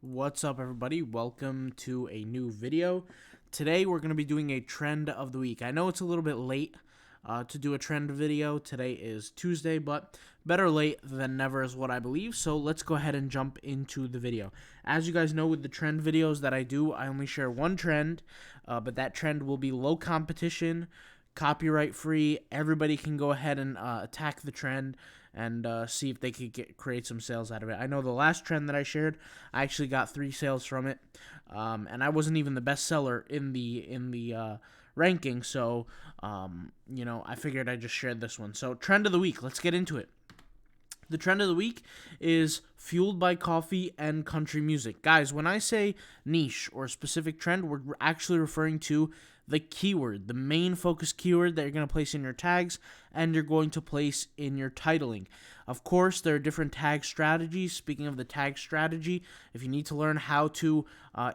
What's up, everybody? Welcome to a new video. Today we're going to be doing a trend of the week. I know it's a little bit late to do a trend video. Today is Tuesday, but better late than never is what I believe. So let's go ahead and jump into the video. As you guys know, with the trend videos that I do, I only share one trend, but that trend will be low competition, copyright free. Everybody can go ahead and attack the trend and see if they could create some sales out of it. I know the last trend that I shared, I actually got 3 sales from it, and I wasn't even the best seller in the ranking. So I figured I just shared this one. So trend of the week, let's get into it. The trend of the week is fueled by coffee and country music. Guys, when I say niche or specific trend, we're actually referring to the keyword, the main focus keyword that you're going to place in your tags and you're going to place in your titling. Of course, there are different tag strategies. Speaking of the tag strategy, if you need to learn how to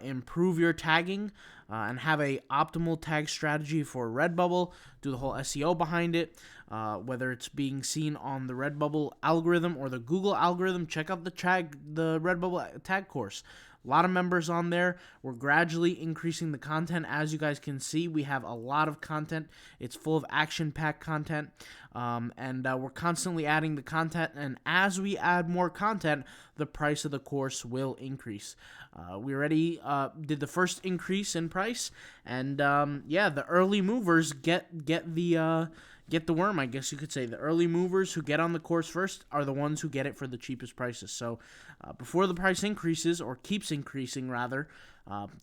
improve your tagging and have a optimal tag strategy for Redbubble, do the whole SEO behind it, whether it's being seen on the Redbubble algorithm or the Google algorithm, check out the Redbubble tag course. A lot of members on there. We're gradually increasing the content. As you guys can see, we have a lot of content. It's full of action-packed content, and we're constantly adding the content. And as we add more content, the price of the course will increase. We already did the first increase in price, and the early movers get the worm, I guess you could say. The early movers who get on the course first are the ones who get it for the cheapest prices. So before the price increases, or keeps increasing rather,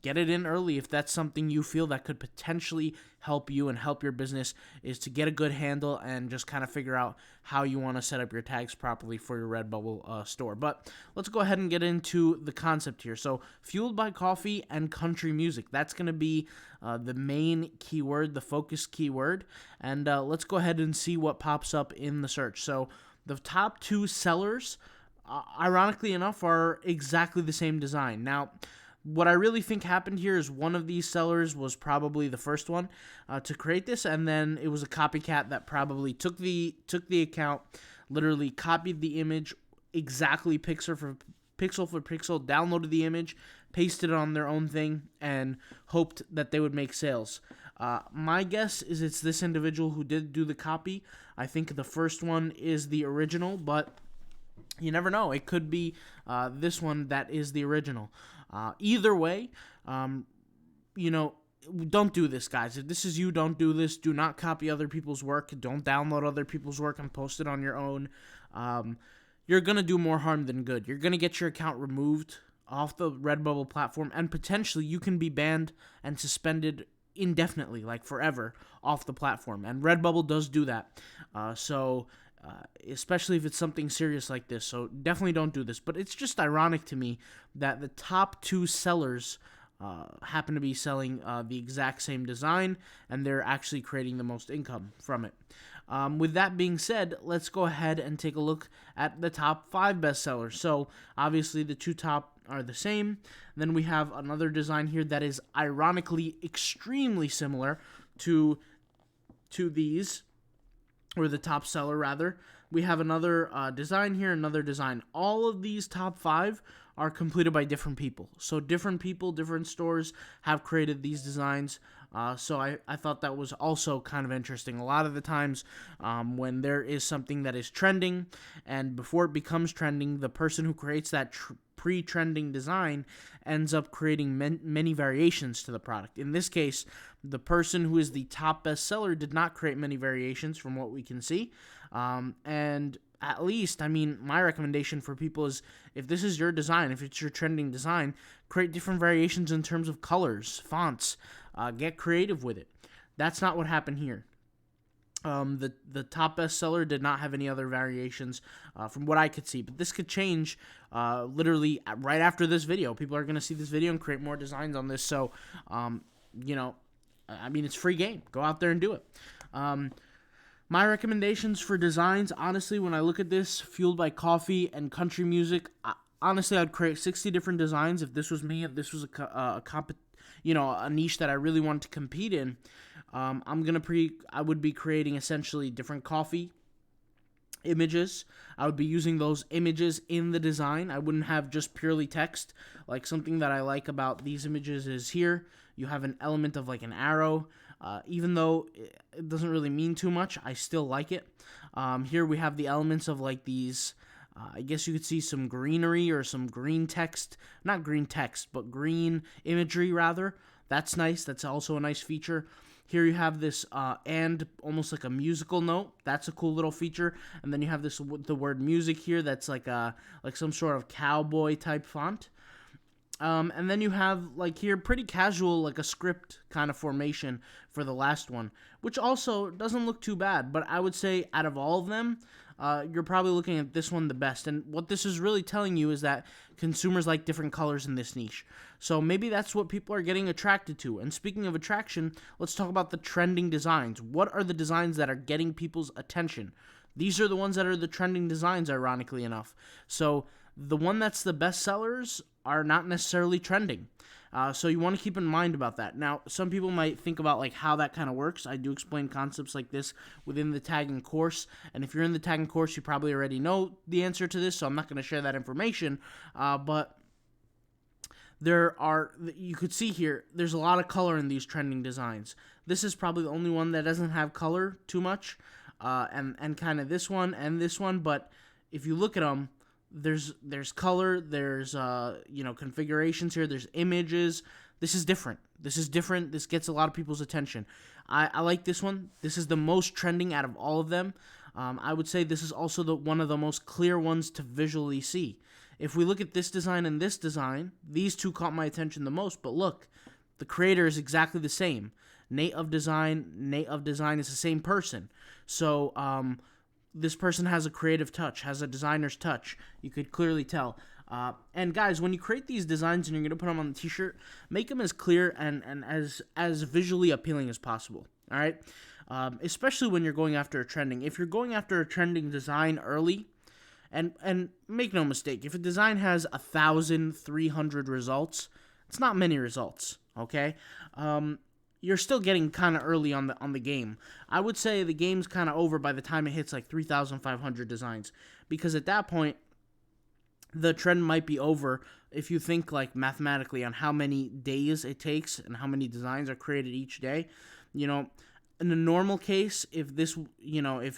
get it in early if that's something you feel that could potentially help you and help your business, is to get a good handle and just kind of figure out how you want to set up your tags properly for your Redbubble store. But let's go ahead and get into the concept here. So fueled by coffee and country music, that's going to be the main keyword, the focus keyword, and let's go ahead and see what pops up in the search. So the top 2 sellers, ironically enough, are exactly the same design. Now, what I really think happened here is one of these sellers was probably the first one to create this, and then it was a copycat that probably took the account, literally copied the image exactly pixel for pixel, downloaded the image, pasted it on their own thing, and hoped that they would make sales. My guess is it's this individual who did do the copy. I think the first one is the original, but you never know. It could be this one that is the original. Either way, don't do this, guys. If this is you, don't do this. Do not copy other people's work. Don't download other people's work and post it on your own. You're going to do more harm than good. You're going to get your account removed off the Redbubble platform, and potentially you can be banned and suspended indefinitely, like forever, off the platform. And Redbubble does do that. Especially if it's something serious like this. So definitely don't do this. But it's just ironic to me that the top 2 sellers happen to be selling the exact same design, and they're actually creating the most income from it. With that being said, let's go ahead and take a look at the top 5 bestsellers. So obviously the 2 top are the same. Then we have another design here that is ironically extremely similar to these, or the top seller rather. We have another design here, another design. All of these top 5 are completed by different people. So different people, different stores have created these designs. So I thought that was also kind of interesting. A lot of the times when there is something that is trending, and before it becomes trending, the person who creates that pre-trending design ends up creating many variations to the product. In this case, the person who is the top bestseller did not create many variations from what we can see. And at least, my recommendation for people is, if this is your design, if it's your trending design, create different variations in terms of colors, fonts, get creative with it. That's not what happened here. The top bestseller did not have any other variations from what I could see, but this could change literally right after this video. People are going to see this video and create more designs on this. So, it's free game. Go out there and do it. My recommendations for designs, honestly, when I look at this, fueled by coffee and country music, honestly, I'd create 60 different designs if this was me, if this was a niche that I really wanted to compete in. I would be creating essentially different coffee images. I would be using those images in the design. I wouldn't have just purely text. Like, something that I like about these images is here you have an element of like an arrow. Even though it doesn't really mean too much, I still like it. Here we have the elements of like these, I guess you could see some greenery or some green text. Not green text, but green imagery rather. That's nice. That's also a nice feature. Here you have this and almost like a musical note. That's a cool little feature. And then you have this the word music here. That's like some sort of cowboy type font. And then you have like here pretty casual, like a script kind of formation for the last one, which also doesn't look too bad. But I would say out of all of them, you're probably looking at this one the best. And what this is really telling you is that consumers like different colors in this niche. So maybe that's what people are getting attracted to. And speaking of attraction, let's talk about the trending designs. What are the designs that are getting people's attention? These are the ones that are the trending designs, ironically enough. So the one that's the best sellers are not necessarily trending. So you want to keep in mind about that. Now, some people might think about like how that kind of works. I do explain concepts like this within the tagging course. And if you're in the tagging course, you probably already know the answer to this, so I'm not going to share that information. But you could see here, there's a lot of color in these trending designs. This is probably the only one that doesn't have color too much. And kind of this one and this one. But if you look at them, there's color, there's configurations here, there's images. This is different. This gets a lot of people's attention. I like this one. This is the most trending out of all of them. I would say this is also one of the most clear ones to visually see. If we look at this design and this design, these two caught my attention the most. But look, the creator is exactly the same. Nate of Design is the same person. So this person has a creative touch, has a designer's touch. You could clearly tell. And guys, when you create these designs and you're going to put them on the t-shirt, make them as clear and as visually appealing as possible. All right? Especially when you're going after a trending. If you're going after a trending design early, and make no mistake, if a design has 1,300 results, it's not many results, okay? You're still getting kind of early on the game. I would say the game's kind of over by the time it hits like 3,500 designs, because at that point, the trend might be over if you think like mathematically on how many days it takes and how many designs are created each day. You know, in a normal case, if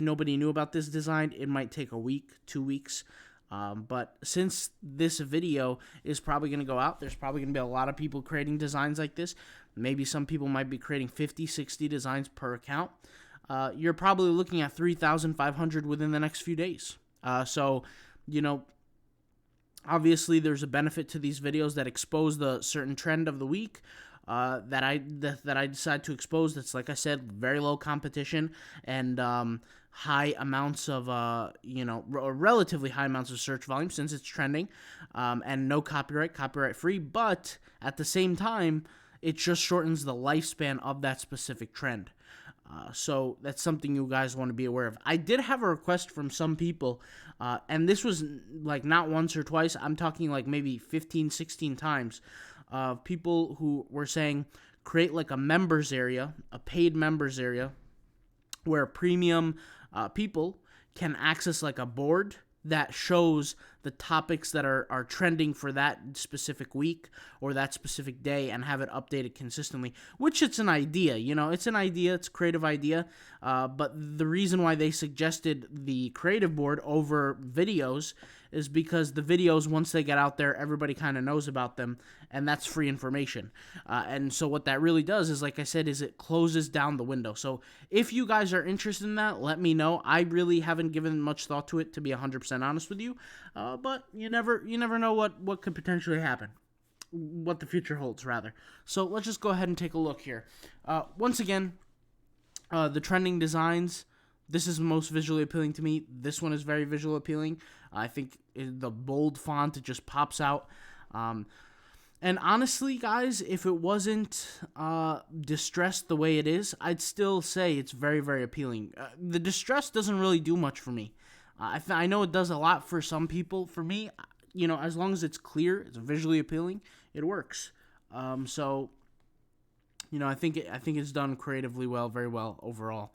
nobody knew about this design, it might take a week, 2 weeks. But since this video is probably going to go out, there's probably going to be a lot of people creating designs like this. Maybe some people might be creating 50, 60 designs per account. You're probably looking at 3,500 within the next few days. Obviously there's a benefit to these videos that expose the certain trend of the week. That I decide to expose. That's, like I said, very low competition and high amounts of relatively high amounts of search volume since it's trending, and no copyright free. But at the same time, it just shortens the lifespan of that specific trend. So that's something you guys want to be aware of. I did have a request from some people, and this was like not once or twice. I'm talking like maybe 15, 16 times. Of people who were saying create like a members area, a paid members area, where premium people can access like a board that shows the topics that are trending for that specific week or that specific day and have it updated consistently, which it's an idea, it's a creative idea, but the reason why they suggested the creative board over videos is because the videos, once they get out there, everybody kind of knows about them, and that's free information. And so what that really does is, like I said, is it closes down the window. So if you guys are interested in that, let me know. I really haven't given much thought to it, to be 100% honest with you, but you never know what could potentially happen, what the future holds, rather. So let's just go ahead and take a look here. Once again, the trending designs. This is the most visually appealing to me. This one is very visually appealing. I think the bold font, it just pops out. And honestly, guys, if it wasn't distressed the way it is, I'd still say it's very, very appealing. The distress doesn't really do much for me. I know it does a lot for some people. For me, as long as it's clear, it's visually appealing, it works. I think it's done creatively well, very well overall.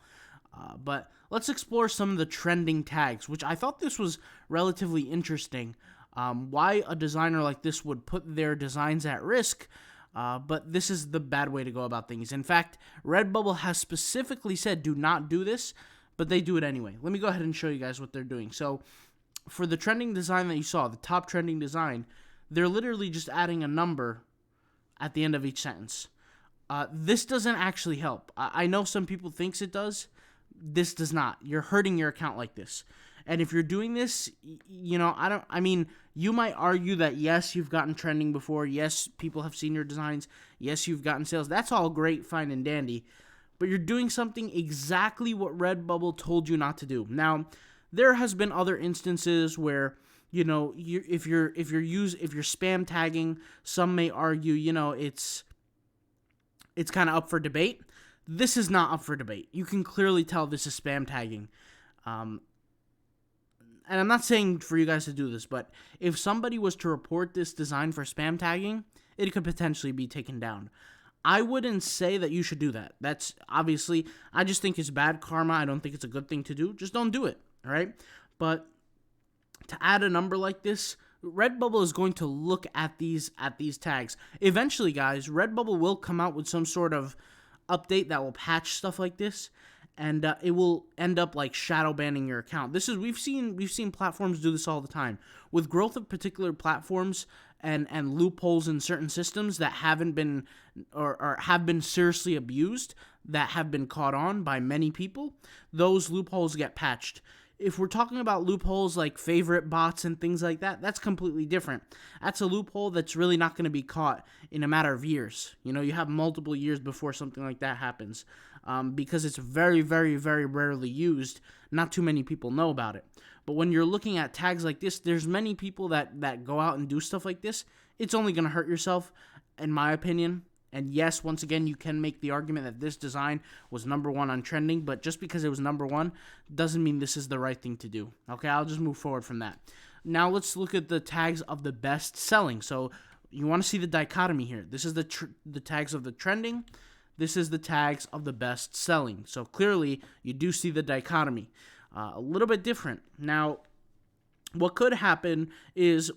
But let's explore some of the trending tags, which I thought this was relatively interesting. Why a designer like this would put their designs at risk, but this is the bad way to go about things. In fact, Redbubble has specifically said do not do this, but they do it anyway. Let me go ahead and show you guys what they're doing. So for the trending design that you saw, the top trending design, they're literally just adding a number at the end of each sentence. This doesn't actually help. I know some people thinks it does. This does not. You're hurting your account like this. And if you're doing this, you might argue that yes, you've gotten trending before. Yes, people have seen your designs. Yes, you've gotten sales. That's all great, fine, and dandy. But you're doing something exactly what Redbubble told you not to do. Now, there has been other instances where, if you're spam tagging, some may argue, it's kind of up for debate. This is not up for debate. You can clearly tell this is spam tagging. And I'm not saying for you guys to do this, but if somebody was to report this design for spam tagging, it could potentially be taken down. I wouldn't say that you should do that. That's obviously, I just think it's bad karma. I don't think it's a good thing to do. Just don't do it, all right? But to add a number like this, Redbubble is going to look at these tags. Eventually, guys, Redbubble will come out with some sort of update that will patch stuff like this, and it will end up like shadow banning your account. We've seen platforms do this all the time. With growth of particular platforms and loopholes in certain systems that haven't been or have been seriously abused, that have been caught on by many people, those loopholes get patched. If we're talking about loopholes like favorite bots and things like that, that's completely different. That's a loophole that's really not going to be caught in a matter of years. You have multiple years before something like that happens, because it's very, very, very rarely used. Not too many people know about it. But when you're looking at tags like this, there's many people that go out and do stuff like this. It's only going to hurt yourself, in my opinion. And yes, once again, you can make the argument that this design was number one on trending, but just because it was number one doesn't mean this is the right thing to do. Okay, I'll just move forward from that. Now let's look at the tags of the best selling. So you want to see the dichotomy here. This is the tags of the trending. This is the tags of the best selling. So clearly, you do see the dichotomy. A little bit different. Now, what could happen is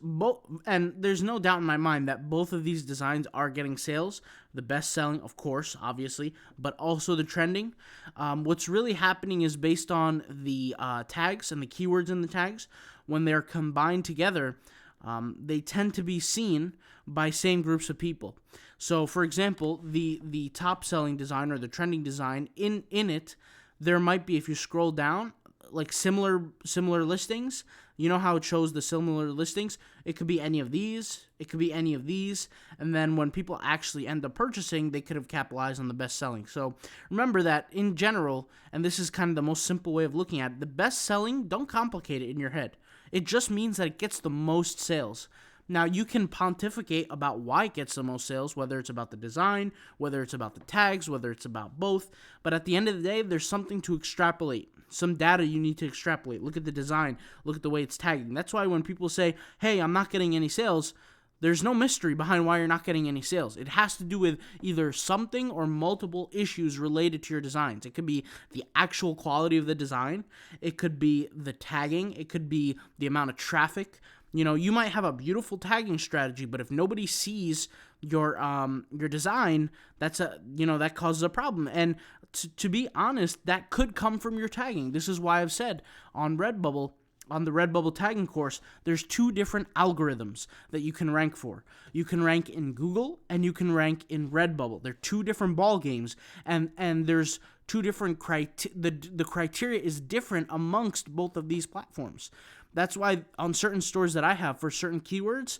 and there's no doubt in my mind that both of these designs are getting sales. The best selling, of course, obviously, but also the trending. What's really happening is based on the tags and the keywords in the tags. When they're combined together, they tend to be seen by same groups of people. So, for example, the top selling design or the trending design in it, there might be, if you scroll down, like similar listings. You know how it shows the similar listings? It could be any of these. It could be any of these. And then when people actually end up purchasing, they could have capitalized on the best selling. So remember that in general, and this is kind of the most simple way of looking at it, the best selling, don't complicate it in your head. It just means that it gets the most sales. Now, you can pontificate about why it gets the most sales, whether it's about the design, whether it's about the tags, whether it's about both. But at the end of the day, there's something to extrapolate. Some data you need to extrapolate. Look at the design. Look at the way it's tagging. That's why when people say, hey, I'm not getting any sales, there's no mystery behind why you're not getting any sales. It has to do with either something or multiple issues related to your designs. It could be the actual quality of the design. It could be the tagging. It could be the amount of traffic. You might have a beautiful tagging strategy, but if nobody sees your design, that causes a problem. And to be honest, that could come from your tagging. This is why I've said on Redbubble, on the Redbubble tagging course, there's two different algorithms that you can rank for. You can rank in Google and you can rank in Redbubble. They're two different ball games, and there's two different the criteria is different amongst both of these platforms. That's why on certain stores that I have for certain keywords,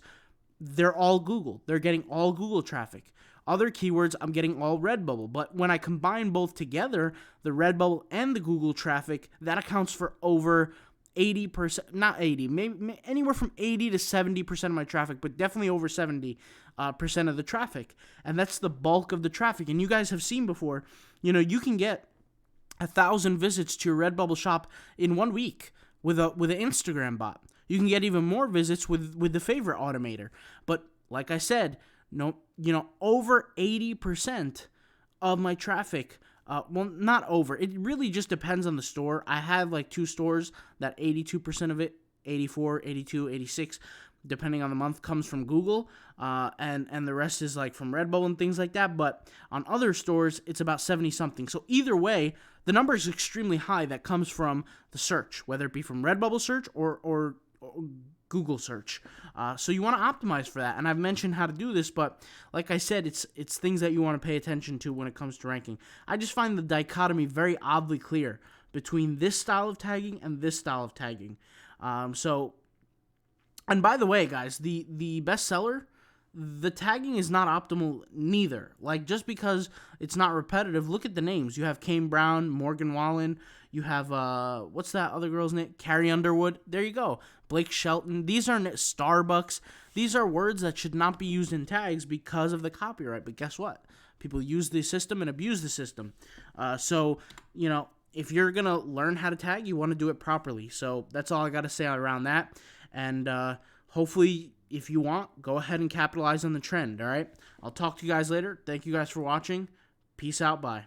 they're all Google. They're getting all Google traffic. Other keywords, I'm getting all Redbubble. But when I combine both together, the Redbubble and the Google traffic, that accounts for over 80%, not 80, maybe anywhere from 80 to 70% of my traffic, but definitely over 70% of the traffic. And that's the bulk of the traffic. And you guys have seen before, you can get 1,000 visits to your Redbubble shop in 1 week with an Instagram bot. You can get even more visits with the favorite automator. But like I said, over 80% of my traffic Well, not over. It really just depends on the store. I have like 2 stores that 82% of it, 84, 82, 86, depending on the month, comes from Google, and the rest is like from Redbubble and things like that. But on other stores, it's about 70 something. So either way, the number is extremely high that comes from the search, whether it be from Redbubble search or Google search. So you want to optimize for that. And I've mentioned how to do this, but like I said, it's things that you want to pay attention to when it comes to ranking. I just find the dichotomy very oddly clear between this style of tagging and this style of tagging. And by the way, guys, the bestseller, the tagging is not optimal neither. Like, just because it's not repetitive, look at the names. You have Kane Brown, Morgan Wallen. You have, what's that other girl's name? Carrie Underwood. There you go. Blake Shelton. These are Starbucks. These are words that should not be used in tags because of the copyright. But guess what? People use the system and abuse the system. So, if you're going to learn how to tag, you want to do it properly. So that's all I got to say around that. And hopefully, if you want, go ahead and capitalize on the trend, all right? I'll talk to you guys later. Thank you guys for watching. Peace out. Bye.